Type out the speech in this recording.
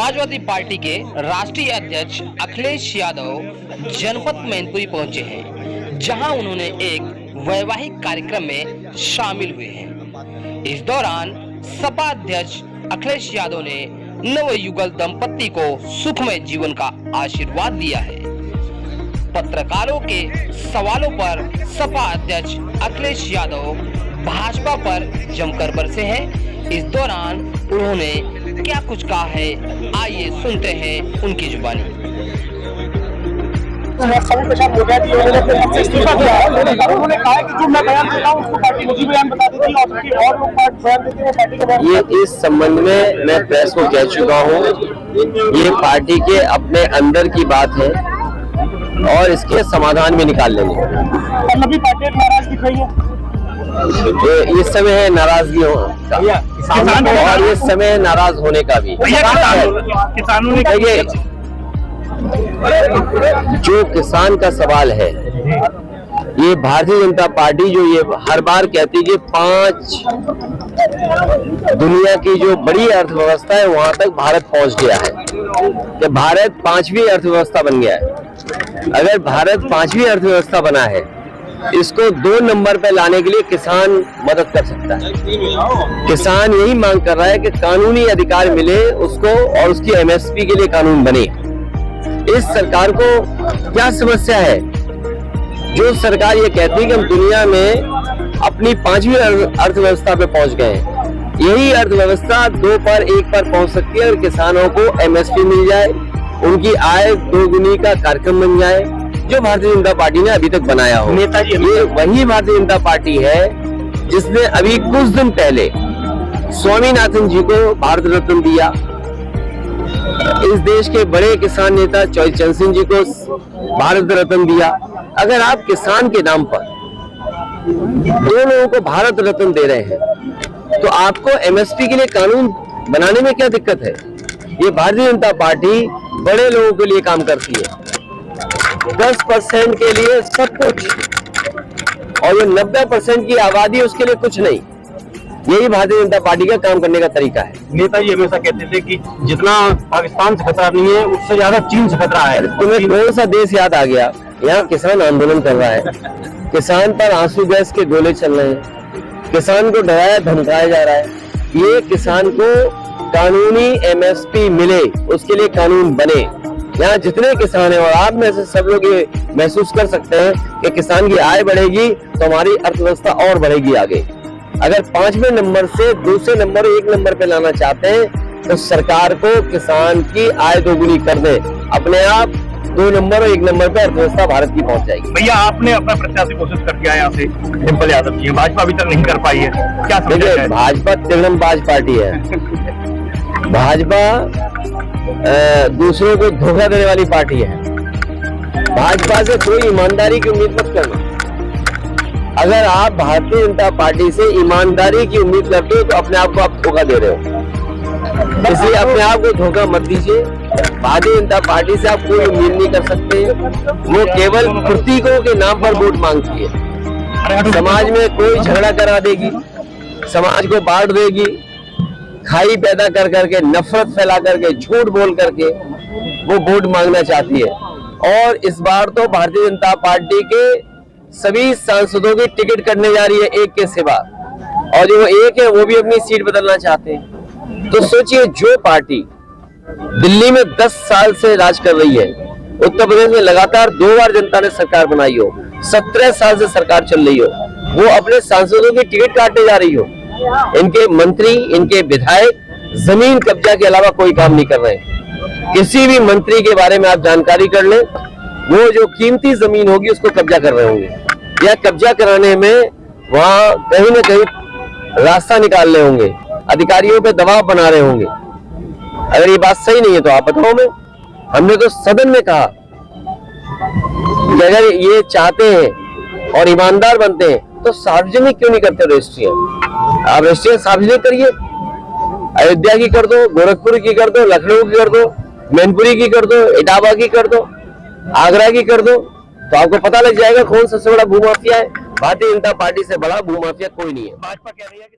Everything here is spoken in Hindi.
समाजवादी पार्टी के राष्ट्रीय अध्यक्ष अखिलेश यादव जनपद मैनपुरी पहुंचे हैं, जहां उन्होंने एक वैवाहिक कार्यक्रम में शामिल हुए हैं। इस दौरान सपा अध्यक्ष अखिलेश यादव ने नवयुगल दंपत्ति को सुखमय जीवन का आशीर्वाद दिया है। पत्रकारों के सवालों पर सपा अध्यक्ष अखिलेश यादव भाजपा पर जमकर बरसे हैं। इस दौरान उन्होंने क्या कुछ कहा है, आइए सुनते हैं उनकी जुबानी। उन्होंने कहा कि जो मैं बयान देता हूं उसको पार्टी मुझे बयान बता देती है और लोग बयान देते हैं पार्टी के बयान। ये इस संबंध में मैं प्रेस को कह चुका हूँ, ये पार्टी के अपने अंदर की बात है और इसके समाधान भी निकाल लेंगे। अभी पार्टी नाराज दिख रही है, ये इस समय है नाराजगी और ये समय है नाराज होने का भी। किसानों ने देखिए, जो किसान का सवाल है, ये भारतीय जनता पार्टी जो ये हर बार कहती है कि 5 दुनिया की जो बड़ी अर्थव्यवस्था है वहां तक भारत पहुंच गया है, कि भारत 5वीं अर्थव्यवस्था बन गया है। अगर भारत 5वीं अर्थव्यवस्था बना है, इसको 2 नंबर पे लाने के लिए किसान मदद कर सकता है। किसान यही मांग कर रहा है कि कानूनी अधिकार मिले उसको और उसकी एमएसपी के लिए कानून बने। इस सरकार को क्या समस्या है? जो सरकार ये कहती है कि हम दुनिया में अपनी 5वीं अर्थव्यवस्था पे पहुंच गए हैं, यही अर्थव्यवस्था 2 पर 1 पर पहुंच सकती है और किसानों को एमएसपी मिल जाए, उनकी आय 2 गुनी का कार्यक्रम बन जाए, जो भारतीय जनता पार्टी ने अभी तक बनाया हो। नेताजी, ये वही भारतीय जनता पार्टी है जिसने अभी कुछ दिन पहले स्वामीनाथन जी को भारत रत्न दिया। इस देश के बड़े किसान नेता चौधरी सिंह जी को भारत रत्न दिया। अगर आप किसान के नाम पर 2 लोगों को भारत रत्न दे रहे हैं, तो आपको एमएसपी के लिए कानून बनाने में क्या दिक्कत है? ये भारतीय जनता पार्टी बड़े लोगों के लिए काम करती है, 10% के लिए सब कुछ, और जो 90% की आबादी उसके लिए कुछ नहीं। यही भारतीय जनता पार्टी का काम करने का तरीका है। नेताजी हमेशा कहते थे कि जितना पाकिस्तान से खतरा नहीं है, उससे ज्यादा चीन से खतरा है। तुम्हें कौन सा देश याद आ गया? यहाँ किसान आंदोलन कर रहा है, किसान पर आंसू गैस के गोले चल रहे हैं, किसान को डराया धमकाया जा रहा है। ये किसान को कानूनी एमएसपी मिले, उसके लिए कानून बने। यहाँ जितने किसान हैं और आप में से सब लोग ये महसूस कर सकते हैं कि किसान की आय बढ़ेगी तो हमारी अर्थव्यवस्था और बढ़ेगी आगे। अगर 5वें नंबर से दूसरे नंबर 1 नंबर पे लाना चाहते हैं तो सरकार को किसान की आय 2 गुनी कर दे, अपने आप 2 नंबर और 1 नंबर पे अर्थव्यवस्था भारत की पहुंच जाएगी। भैया, आपने अपना प्रत्याशी घोषित कर दिया है यहाँ से डिम्पल यादव जी, भाजपा अभी तक नहीं कर पाई है, क्या समझते हैं? भाजपा तिगड़मबाज पार्टी है। भाजपा दूसरों को धोखा देने वाली पार्टी है। भाजपा से कोई ईमानदारी की उम्मीद मत करना। अगर आप भारतीय जनता पार्टी से ईमानदारी की उम्मीद करते हो तो अपने आप को आप धोखा दे रहे हो, इसलिए अपने आप को धोखा मत दीजिए। भारतीय जनता पार्टी से आप कोई उम्मीद नहीं कर सकते। वो केवल प्रतीकों के नाम पर वोट मांगती है। समाज में कोई झगड़ा करा देगी, समाज को बांट देगी, खाई पैदा कर करके, नफरत फैला करके, झूठ बोल करके वो वोट मांगना चाहती है। और इस बार तो भारतीय जनता पार्टी के सभी सांसदों की टिकट कटने जा रही है, एक के सिवा, और जो एक है वो भी अपनी सीट बदलना चाहते हैं। तो सोचिए, जो पार्टी दिल्ली में 10 साल से राज कर रही है, उत्तर प्रदेश में लगातार 2 बार जनता ने सरकार बनाई हो, 17 साल से सरकार चल रही हो, वो अपने सांसदों की टिकट काटने जा रही हो। इनके मंत्री, इनके विधायक जमीन कब्जा के अलावा कोई काम नहीं कर रहे। किसी भी मंत्री के बारे में आप जानकारी कर लें, वो जो कीमती जमीन होगी उसको कब्जा कर रहे होंगे, या कब्जा कराने में वहां कहीं ना कहीं रास्ता निकाल रहे होंगे, अधिकारियों पे दबाव बना रहे होंगे। अगर ये बात सही नहीं है तो आप बताओ। मैं हमने तो सदन में कहा कि अगर ये चाहते हैं और ईमानदार बनते हैं तो सार्वजनिक क्यों नहीं करते रजिस्ट्रियां? आप रजिस्ट्रियां सार्वजनिक करिए। अयोध्या की कर दो, गोरखपुर की कर दो, लखनऊ की कर दो, मैनपुरी की कर दो, इटावा की कर दो, आगरा की कर दो, तो आपको पता लग जाएगा कौन सबसे बड़ा भूमाफिया है। भारतीय जनता पार्टी से बड़ा भूमाफिया कोई नहीं है। भाजपा कह रही है कि